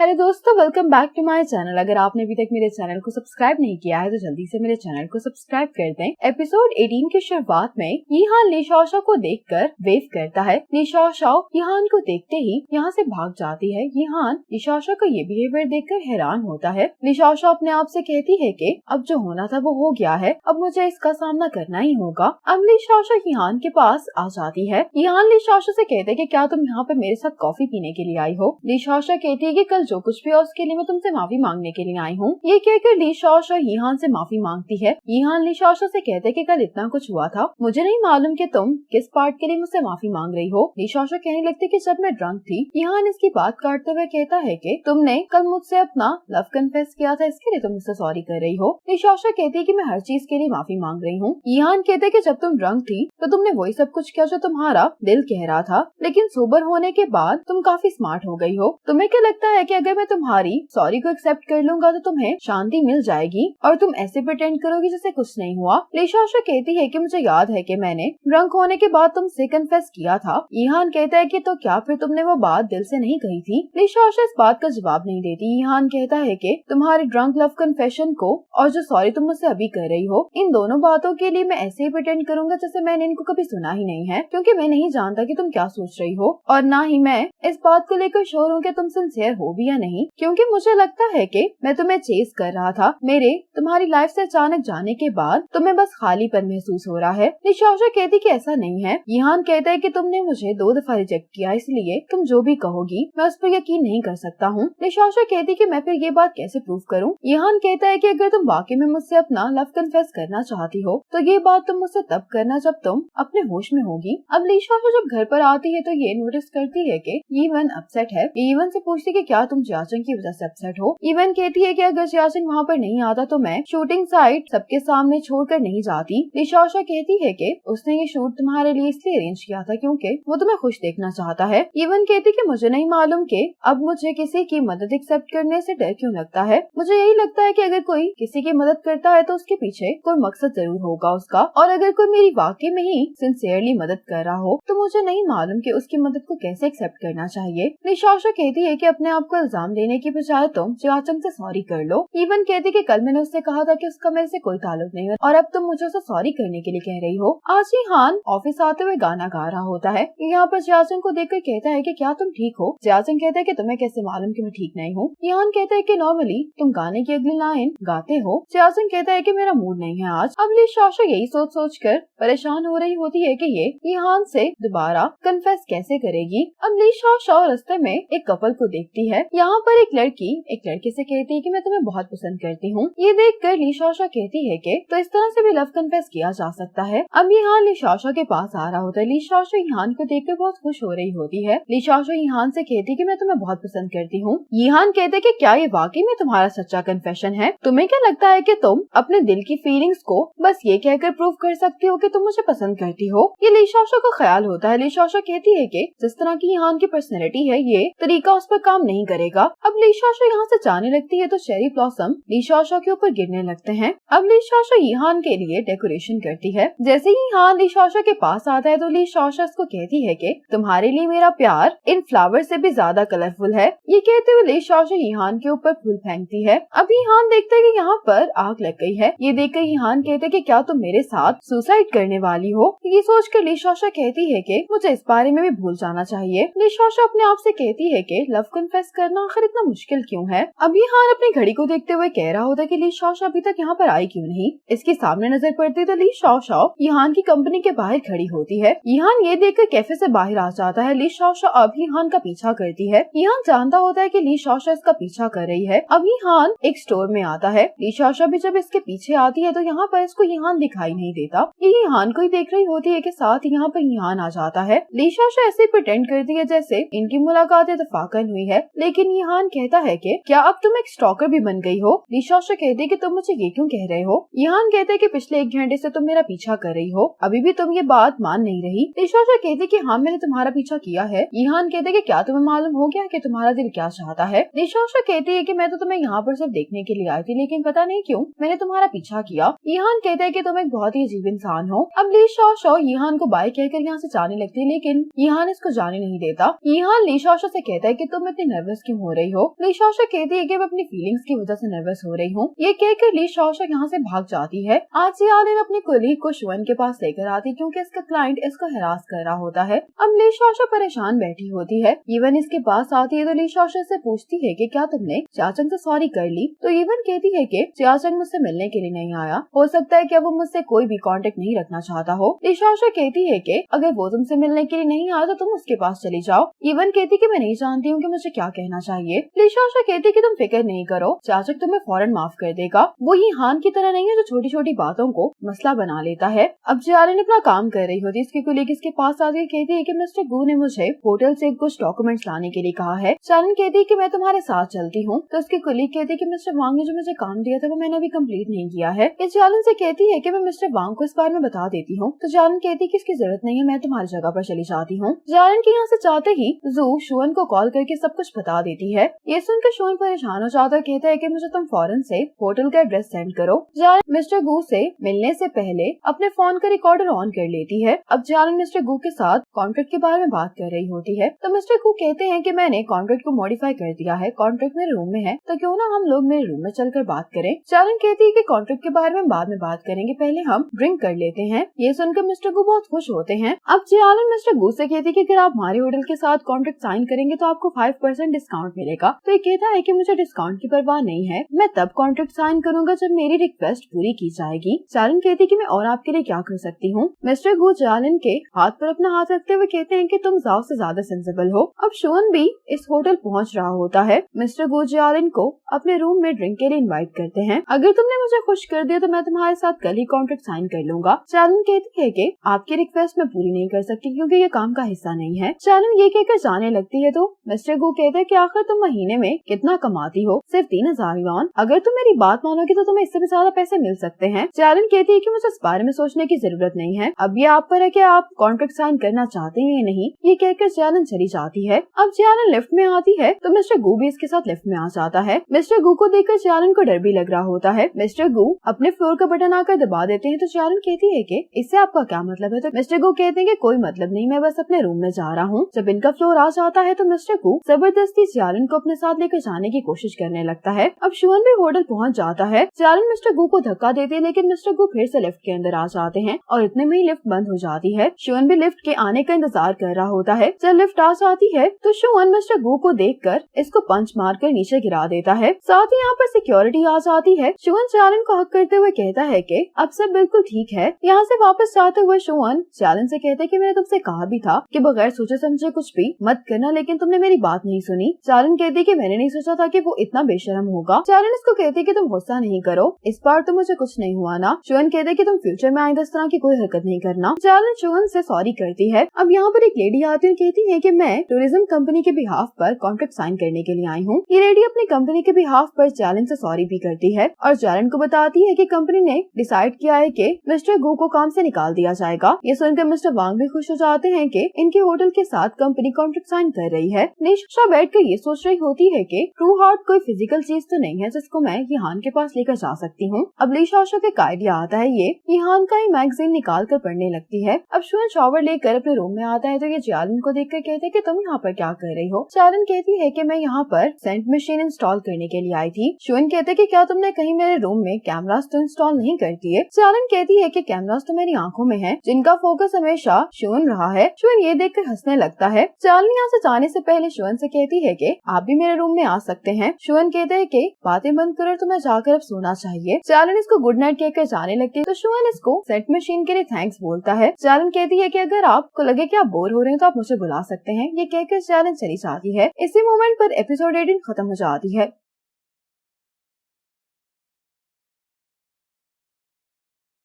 Hello दोस्तों, welcome back to my channel. अगर आपने अभी तक मेरे चैनल को सब्सक्राइब नहीं किया है तो जल्दी से मेरे चैनल को सब्सक्राइब कर दें। एपिसोड 18 की शुरुआत में यीहान ली शाओ को देखकर वेव करता है। ली शाओ यीहान को देखते ही यहाँ से भाग जाती है। यीहान ली शाओ का ये बिहेवियर देखकर हैरान होता है। ली शाओ अपने आप से कहती है कि अब जो होना था वो हो गया है, अब मुझे इसका सामना करना ही होगा। अब ली शाओ यीहान के पास आ जाती है। यीहान ली शाओ से कहते हैं कि क्या तुम यहाँ पे मेरे साथ कॉफी पीने के लिए आई हो। ली शाओ कहती है कि कल जो कुछ भी है उसके लिए मैं तुमसे माफी मांगने के लिए आई हूँ। ये कहकर ली शाओ यीहान से माफी मांगती है। यीहान ली शाओ से कहते हैं कि कल इतना कुछ हुआ था, मुझे नहीं मालूम कि तुम किस पार्ट के लिए मुझसे माफी मांग रही हो। ली शाओ कहने लगती कि जब मैं ड्रंक थी। यीहान इसकी बात काटते हुए कहता है कि तुमने कल मुझसे अपना लव कन्फेस किया था, इसके लिए तुम मुझसे सॉरी कर रही हो। ली शाओ कहती है कि मैं हर चीज के लिए माफी मांग रही हूँ। यीहान कहते कि जब तुम ड्रंक थी तो तुमने वही सब कुछ किया जो तुम्हारा दिल कह रहा था, लेकिन सोबर होने के बाद तुम काफी स्मार्ट हो गई हो। तुम्हें क्या लगता है कि अगर मैं तुम्हारी सॉरी को एक्सेप्ट कर लूंगा तो तुम्हें शांति मिल जाएगी और तुम ऐसे प्रिटेंड करोगी जैसे कुछ नहीं हुआ। ली शाओ कहती है कि मुझे याद है कि मैंने ड्रंक होने के बाद तुमसे कन्फेस किया था। यीहान कहता है कि तो क्या फिर तुमने वो बात दिल से नहीं कही थी। ली शाओ इस बात का जवाब नहीं देती। यीहान कहता है कि तुम्हारे ड्रंक लव कन्फेशन को और जो सॉरी तुम मुझसे अभी कर रही हो, इन दोनों बातों के लिए मैं ऐसे ही प्रिटेंड करूंगा जैसे मैंने इनको कभी सुना ही नहीं है, क्योंकि मैं नहीं जानता कि तुम क्या सोच रही हो और ना ही मैं इस बात को लेकर श्योर हूँ कि तुम सिंसियर हो भी या नहीं, क्योंकि मुझे लगता है कि मैं तुम्हें चेस कर रहा था। मेरे तुम्हारी लाइफ से अचानक जाने के बाद तुम्हें बस खालीपन महसूस हो रहा है। ली शाओ कहती कि ऐसा नहीं है। यीहान कहता है कि तुमने मुझे 2 दफा रिजेक्ट किया, इसलिए तुम जो भी कहोगी मैं उस पर यकीन नहीं कर सकता हूँ। ली शाओ कहती कि मैं फिर ये बात कैसे प्रूव करूँ। यीहान कहता है कि अगर तुम वाकई में मुझसे अपना लव कन्फेस करना चाहती हो तो ये बात तुम मुझसे तब करना जब तुम अपने होश में होगी। अब ली शाओ जब घर पर आती है तो ये नोटिस करती है कि यीवन अपसेट है। यीवन से पूछती कि क्या तुम जियाचंग की वजह से अपसेट हो। यीवन कहती है कि अगर जियाचंग वहाँ पर नहीं आता तो मैं शूटिंग साइट सबके सामने छोड़कर नहीं जाती। ली शाओ कहती है कि उसने ये शूट तुम्हारे लिए इसलिए अरेंज किया था क्योंकि वो तुम्हें खुश देखना चाहता है। यीवन कहती कि मुझे नहीं मालूम कि अब मुझे किसी की मदद एक्सेप्ट करने से डर क्यों लगता है। मुझे यही लगता है कि अगर कोई किसी की मदद करता है तो उसके पीछे कोई मकसद जरूर होगा उसका, और अगर कोई मेरी वाकई में ही सिंसियरली मदद कर रहा हो तो मुझे नहीं मालूम कि उसकी मदद को कैसे एक्सेप्ट करना चाहिए। ली शाओ कहती है कि अपने आप को इल्जाम देने की बजाय तुम जियाचंग से सॉरी कर लो। यीवन कहती कि कल मैंने उससे कहा था कि उसका मेरे से कोई ताल्लुक नहीं है और अब तुम मुझे उसे सॉरी करने के लिए कह रही हो। आज यीहान ऑफिस आते हुए गाना गा रहा होता है। यहाँ पर जियाचंग को देखकर कहता है कि क्या तुम ठीक हो। जियाचंग कहता है कि तुम्हें कैसे मालूम कि मैं ठीक नहीं हूँ। यीहान कहता है कि नॉर्मली तुम गाने की अगली लाइन गाते हो। जियाचंग कहता है कि मेरा मूड नहीं है आज। अब ली शाओ यही सोच कर परेशान हो रही होती है कि ये यीहान से दोबारा कन्फेस कैसे करेगी। अब ली शाओ रास्ते में एक कपल को देखती है। यहाँ पर एक लड़की एक लड़के से कहती है कि मैं तुम्हें बहुत पसंद करती हूँ। ये देखकर ली शाओ कहती है कि तो इस तरह से भी लव कन्फेस किया जा सकता है। अब यीहान ली शाओ के पास आ रहा होता है। ली शाओ यीहान को देखकर बहुत खुश हो रही होती है। ली शाओ यीहान से कहती है कि मैं तुम्हें बहुत पसंद करती हूँ। यीहान कहते कि क्या ये वाकई में तुम्हारा सच्चा कन्फेशन है। तुम्हें क्या लगता है कि तुम अपने दिल की फीलिंग्स को बस ये कहकर प्रूव कर सकती हो कि तुम मुझे पसंद करती हो। ये ली शाओ को ख्याल होता है। ली शाओ कहती है कि जिस तरह की यीहान की पर्सनैलिटी है ये तरीका उस पर काम नहीं करेगा। अब ली शाओ यहाँ से जाने लगती है तो चेरी ब्लॉसम ली शाओ के ऊपर गिरने लगते हैं। अब ली शाओ यीहान के लिए डेकोरेशन करती है। जैसे ही यीहान ली शाओ के पास आता है तो ली शाओ इसको कहती है कि तुम्हारे लिए मेरा प्यार इन फ्लावर से भी ज्यादा कलरफुल है। ये कहते हुए ली शाओ यीहान के ऊपर फूल फेंकती है। अब यीहान देखता है कि यहाँ पर आग लग गई है। ये देखकर यीहान कहते कि क्या तुम मेरे साथ सुसाइड करने वाली हो। ये सोचकर ली शाओ कहती है कि मुझे इस बारे में भी भूल जाना चाहिए। ली शाओ अपने आप से कहती है कि लव कन्फेस करना आखिर इतना मुश्किल क्यों है। अब यीहान अपनी घड़ी को देखते हुए कह रहा होता है कि ली शाओ अभी तक यहाँ पर आई क्यों नहीं। इसके सामने नजर पड़ती तो ली शाओ यीहान की कंपनी के बाहर खड़ी होती है। यीहान ये देखकर कैफे से बाहर आ जाता है। ली शाओ अब यीहान का पीछा करती है। यीहान जानता होता है कि ली शाओ इसका पीछा कर रही है। अब यीहान एक स्टोर में आता है। ली शाओ भी जब इसके पीछे आती है तो यहाँ पर इसको यीहान दिखाई नहीं देता। ये यीहान को ही देख रही होती है कि साथ यहाँ पर यीहान आ जाता है। ली शाओ ऐसे प्रिटेंड करती है जैसे इनकी मुलाकात इत्तेफाकन हुई है, लेकिन यीहान कहता है कि क्या अब तुम एक स्टॉकर भी बन गई हो। ली शाओ कहती है कि तुम मुझे ये क्यों कह रहे हो। यीहान कहते हैं कि पिछले 1 घंटे से तुम मेरा पीछा कर रही हो, अभी भी तुम ये बात मान नहीं रही। ली शाओ कहती है कि हाँ मैंने तुम्हारा पीछा किया है। यीहान कहते हैं कि क्या तुम्हें मालूम हो गया कि तुम्हारा दिल क्या चाहता है। ली शाओ कहती है कि मैं तो तुम्हें यहाँ पर सिर्फ देखने के लिए आई थी, लेकिन पता नहीं क्यों मैंने तुम्हारा पीछा किया। यीहान कहते हैं कि तुम एक बहुत ही अजीब इंसान हो। अब ली शाओ यीहान को बाय कहकर यहाँ से जाने लगती है, लेकिन यीहान इसको जाने नहीं देता। यहाँ लीशाओशा से कहता है कि तुम इतनी नर्वस क्यों हो रही हो। लीशाओशा कहती है कि मैं अपनी फीलिंग्स की वजह से नर्वस हो रही हूँ। ये कहकर लीशाओशा यहाँ से भाग जाती है। आज जियालिन अपनी कुलीग को शुअन के पास लेकर आती क्योंकि इसका क्लाइंट इसको हरास कर रहा होता है। अब लीशाओशा परेशान बैठी होती है। इवन इसके पास आती है तो लीशाओशा से पूछती है कि क्या तुमने जियाचंग से सॉरी कर ली। तो इवन कहती है कि जियाचंग मुझसे मिलने के लिए नहीं आया, हो सकता है कि वो मुझसे कोई भी कांटेक्ट नहीं रखना चाहता हो। लीशाओशा कहती है कि अगर वो तुमसे मिलने के लिए नहीं आया तो तुम उसके पास चली जाओ। इवन कहती कि मैं नहीं जानती हूँ कि मुझे क्या कहना चाहिए। लीशाओशा कहती कि तुम फिक्र नहीं करो, जियाचंग तुम्हें फौरन माफ कर देगा। वो ही हान की तरह नहीं है जो छोटी छोटी बातों को मसला बना लेता है। अब जियालिन अपना काम कर रही होती है। इसकी कुलीग इसके पास आती है, कहती है कि मिस्टर गू ने मुझे होटल से कुछ डॉक्यूमेंट्स लाने के लिए कहा है। जियालिन कहती है कि मैं तुम्हारे साथ चलती हूँ। तो उसकी कुलीग कहती है कि मिस्टर वांग ने जो मुझे काम दिया था वो मैंने अभी कंप्लीट नहीं किया है। ये जियालिन से कहती है कि मैं मिस्टर वांग को इस बारे में बता देती हूँ। तो जियालिन कहती है कि इसकी जरूरत नहीं है, मैं तुम्हारी जगह पर चली जाती हूँ। जियालिन के यहाँ से जाते ही जू शुअन को कॉल करके सब कुछ बता देती है। ये सुनकर शुअन परेशान हो जाता है, कहता है कि मुझे तुम फौरन से होटल का एड्रेस सेंड करो। जियालिन मिस्टर गू से मिलने से पहले अपने फोन का रिकॉर्डर ऑन कर लेती है। अब जियालिन मिस्टर गू के साथ कॉन्ट्रैक्ट के बारे में बात कर रही होती है। तो मिस्टर गू कहते हैं कि मैंने कॉन्ट्रैक्ट को मॉडिफाई कर दिया है, कॉन्ट्रैक्ट मेरे रूम में है, तो क्यों ना हम लोग मेरे रूम में चलकर बात करें। जियालिन कहती है कि कॉन्ट्रैक्ट के बारे में बाद में बात करेंगे, पहले हम ड्रिंक कर लेते हैं। ये सुनकर मिस्टर गू बहुत खुश होते हैं। अब जियालिन मिस्टर गू से कहती है कि अगर आप हमारे होटल के साथ कॉन्ट्रैक्ट साइन करेंगे तो आपको 5% डिस्काउंट मिलेगा। तो ये कहता है कि मुझे डिस्काउंट की परवाह नहीं है, मैं तब कॉन्ट्रैक्ट साइन करूंगा जब मेरी रिक्वेस्ट पूरी की जाएगी। जियालिन कहती है कि मैं और आपके लिए क्या कर सकती हूँ। मिस्टर गू जियालिन के हाथ पर अपना हाथ रखते हुए कहते हैं कि तुम ज़ाओ से ज्यादा सेंसिबल हो। अब शुअन भी इस होटल पहुँच रहा होता है। मिस्टर गू जियालिन को अपने रूम में ड्रिंक के लिए इनवाइट करते हैं। अगर तुमने मुझे खुश कर दिया तो मैं तुम्हारे साथ कल ही कॉन्ट्रैक्ट साइन कर लूंगा। जियालिन कहती है कि आपकी रिक्वेस्ट मैं पूरी नहीं कर सकती क्योंकि ये काम का हिस्सा नहीं है। जियालिन ये कहकर जाने लगती है तो मिस्टर गू कहते हैं कि आखिर तुम महीने में कितना कमाती हो? सिर्फ 3000 युआन। अगर तुम मेरी बात मानोगे तो तुम्हें इससे भी ज्यादा पैसे मिल सकते हैं। जियालिन कहती है कि मुझे इस बारे में सोचने की जरूरत नहीं है, अब ये आप पर है कि आप कॉन्ट्रैक्ट साइन करना चाहते हैं या नहीं। ये कहकर जियालिन चली जाती है। अब जियालिन लिफ्ट में आती है तो मिस्टर गू भी इसके साथ लिफ्ट में आ जाता है। मिस्टर गू को देखकर जियालिन को डर भी लग रहा होता है। मिस्टर गू अपने फ्लोर का बटन आकर दबा देते हैं। तो जियालिन कहती है कि इससे आपका क्या मतलब है। तो मिस्टर गू कहते हैं कि कोई मतलब नहीं, मैं बस अपने रूम में जा रहा हूँ। जब इनका फ्लोर आ जाता है तो मिस्टर गू जबरदस्ती जियालिन को अपने साथ लेकर जाने की कोशिश करने लगता है। अब शुअन भी होटल पहुँच जाता है। जियालिन मिस्टर गू को धक्का देती है लेकिन मिस्टर गू फिर से लिफ्ट के अंदर आ जाते हैं और इतने में ही लिफ्ट बंद हो जाती है। शुअन भी लिफ्ट के आने का इंतजार कर रहा होता है। जब लिफ्ट आ जाती है तो शुअन मिस्टर गू को देखकर इसको पंच मारकर नीचे गिरा देता है। साथ ही यहाँ पर सिक्योरिटी आ जाती है। शुअन जियालिन को हक करते हुए कहता है कि अब सब बिल्कुल ठीक है। यहाँ से वापस जाते हुए शुअन जियालिन से कहते हैं कि मैंने तुमसे कहा भी था कि बगैर सोचे समझे कुछ भी मत करना, लेकिन तुमने मेरी बात नहीं सुनी। जियालिन कहती है कि मैंने नहीं सोचा था कि वो इतना बेशरम होगा। जियालिन इसको कहती है कि तुम गुस्सा नहीं करो, इस बार तो मुझे कुछ नहीं हुआ ना। शुअन कहते हैं कि तुम फ्यूचर में आइंदा इस तरह की कोई हरकत नहीं करना। जियालिन शुअन से सॉरी करती है। अब यहाँ पर एक लेडी आती है और कहती है कि मैं टूरिज्म कंपनी के बिहाफ पर कॉन्ट्रैक्ट साइन करने के लिए आई हूँ। ये लेडी अपनी कंपनी के बिहाफ पर जियालिन से सॉरी भी करती है और जियालिन को बताती है कि कंपनी ने डिसाइड किया है कि मिस्टर गू को काम से निकाल दिया जाएगा। ये सुनकर मिस्टर वांग भी खुश हो जाते हैं कि इनके होटल के साथ कंपनी कॉन्ट्रैक्ट साइन कर रही है। लीशाओशा बैठकर ये सोच रही होती है कि ट्रू हार्ट कोई फिजिकल चीज तो नहीं है जिसको मैं यहान के पास लेकर जा सकती हूँ। अब लीशाओशा के आइडिया आता है, ये यहान का ही मैगजीन निकाल कर पढ़ने लगती है। अब शुअन शॉवर लेकर अपने रूम में आता है तो ये जियालिन को देखकर कहते हैं कि तुम यहाँ पर क्या कर रही हो। जियालिन कहती है कि मैं यहाँ पर सेंट मशीन इंस्टॉल करने के लिए आई थी। शुअन कहते हैं कि क्या तुमने कहीं मेरे रूम में कैमरास तो इंस्टॉल नहीं करती है। जियालिन कहती है कि कैमरास तो मेरी आंखों में है जिनका फोकस हमेशा शुअन रहा है। शुअन ये देखकर हंसने लगता है। जियालिन यहाँ से जाने से पहले शुअन से कहती है कि आप भी मेरे रूम में आ सकते हैं। शुअन कहते हैं कि बातें बंद करो, तुम्हें जाकर अब सोना चाहिए। जियालिन इसको गुड नाइट कहकर जाने लगती है तो शुअन इसको सेंट मशीन के लिए थैंक्स बोलता है। जियालिन कहती है कि अगर आपको लगे कि आप बोर हो रहे हैं तो आप मुझे बुला सकते हैं। ये कहकर जियालिन चली जाती है। इसी मोमेंट पर एपिसोड 18 खत्म हो जाती है।